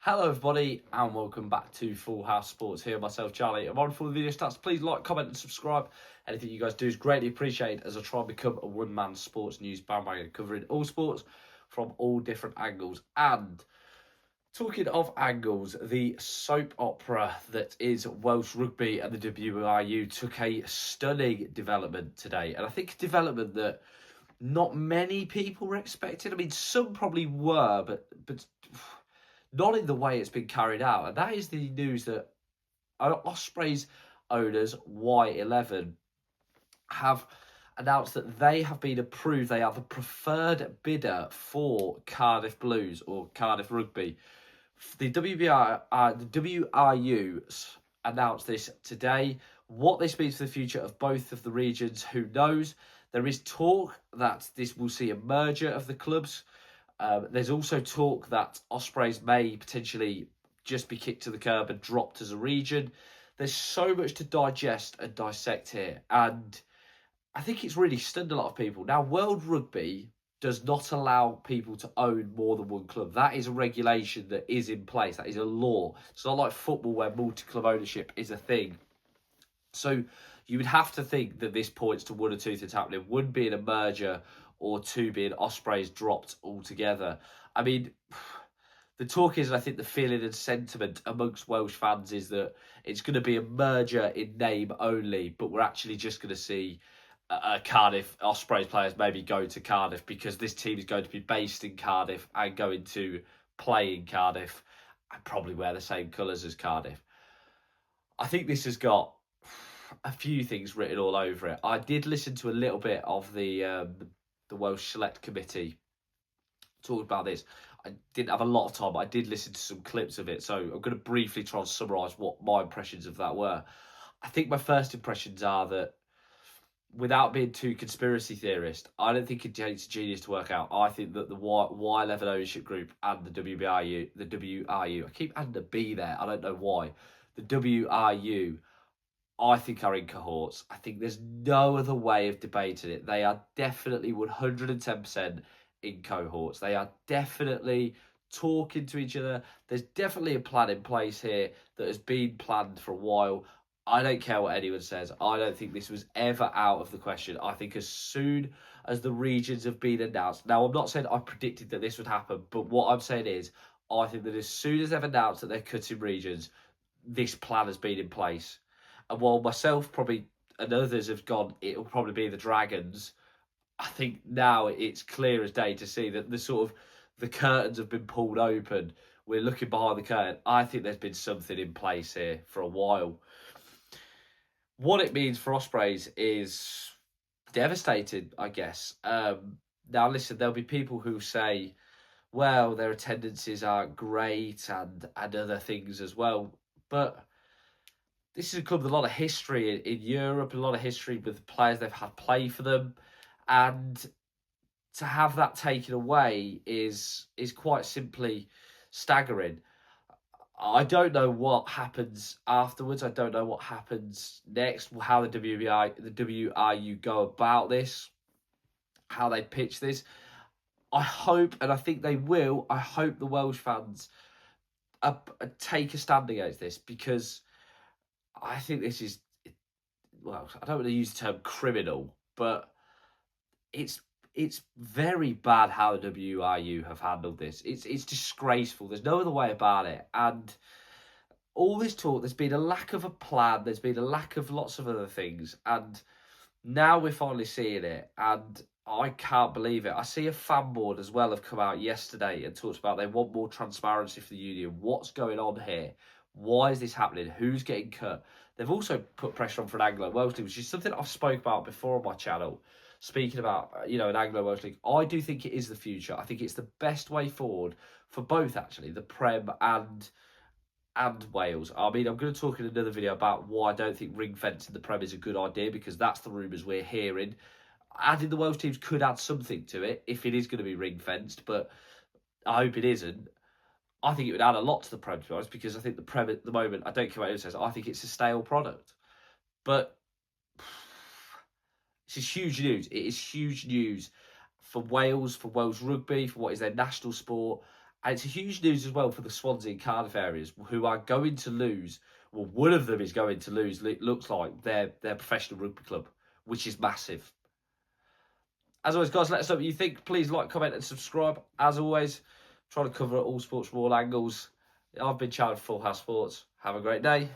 Hello everybody and welcome back to Full House Sports. Here myself, Charlie. I'm on for the video stats. Please like, comment and subscribe. Anything you guys do is greatly appreciated as I try and become a one-man sports news bandwagon covering all sports from all different angles. And talking of angles, the soap opera that is Welsh Rugby and the WRU took a stunning development today. And I think a development that not many people were expecting. I mean, some probably were, but not in the way it's been carried out. And that is the news that Ospreys owners, Y11, have announced that they have been approved. They are the preferred bidder for Cardiff Blues or Cardiff Rugby. The WRU announced this today. What this means for the future of both of the regions, who knows? There is talk that this will see a merger of the clubs. There's also talk that Ospreys may potentially just be kicked to the curb and dropped as a region. There's so much to digest and dissect here. And I think it's really stunned a lot of people. Now, World Rugby does not allow people to own more than one club. That is a regulation that is in place. That is a law. It's not like football where multi-club ownership is a thing. So you would have to think that this points to one or two things happening. One being a merger or two being Ospreys dropped altogether. I mean, the talk is, and I think the feeling and sentiment amongst Welsh fans is that it's going to be a merger in name only, but we're actually just going to see Cardiff Ospreys players maybe go to Cardiff because this team is going to be based in Cardiff and going to play in Cardiff and probably wear the same colours as Cardiff. I think this has got a few things written all over it. I did listen to a little bit of the Welsh Select Committee talking about this. I didn't have a lot of time, but I did listen to some clips of it. So I'm going to briefly try and summarise what my impressions of that were. I think my first impressions are that, without being too conspiracy theorist, I don't think it's genius to work out. I think that the Y11 ownership group and the WRU, I keep adding a B there, I don't know why. The WRU, I think, are in cohorts. I think there's no other way of debating it. They are definitely 110% in cohorts. They are definitely talking to each other. There's definitely a plan in place here that has been planned for a while. I don't care what anyone says. I don't think this was ever out of the question. I think as soon as the regions have been announced, now I'm not saying I predicted that this would happen, but what I'm saying is I think that as soon as they've announced that they're cutting regions, this plan has been in place. And while myself probably and others have gone, it'll probably be the Dragons, I think now it's clear as day to see that the curtains have been pulled open. We're looking behind the curtain. I think there's been something in place here for a while. What it means for Ospreys is devastating, I guess. Now, listen, there'll be people who say, well, their attendances aren't great and other things as well. But this is a club with a lot of history in Europe, a lot of history with the players they've had play for them. And to have that taken away is quite simply staggering. I don't know what happens afterwards. I don't know what happens next, how the WRU go about this, how they pitch this. I hope, and I think they will, I hope the Welsh fans take a stand against this, because I think this is, well, I don't want to use the term criminal, but it's very bad how the WRU have handled this. It's disgraceful. There's no other way about it. And all this talk, there's been a lack of a plan. There's been a lack of lots of other things. And now we're finally seeing it. And I can't believe it. I see a fan board as well have come out yesterday and talked about they want more transparency for the union. What's going on here? Why is this happening? Who's getting cut? They've also put pressure on for an Anglo-Welsh league, which is something I've spoke about before on my channel. Speaking about, an Anglo-Welsh league, I do think it is the future. I think it's the best way forward for both, actually, the Prem and Wales. I mean, I'm going to talk in another video about why I don't think ring fencing the Prem is a good idea, because that's the rumours we're hearing. Adding the Welsh teams could add something to it if it is going to be ring fenced, but I hope it isn't. I think it would add a lot to the Prem, to be honest, because I think the Prem at the moment, I don't care what anyone says, I think it's a stale product. But this is huge news. It is huge news for Wales, for Welsh Rugby, for what is their national sport, And it's a huge news as well for the Swansea and Cardiff areas, who are going to lose. Well, one of them is going to lose. It looks like their professional rugby club, which is massive. As always, guys, let us know what you think. Please like, comment, and subscribe. As always, trying to cover all sports from all angles. I've been Charlie from Full House Sports. Have a great day.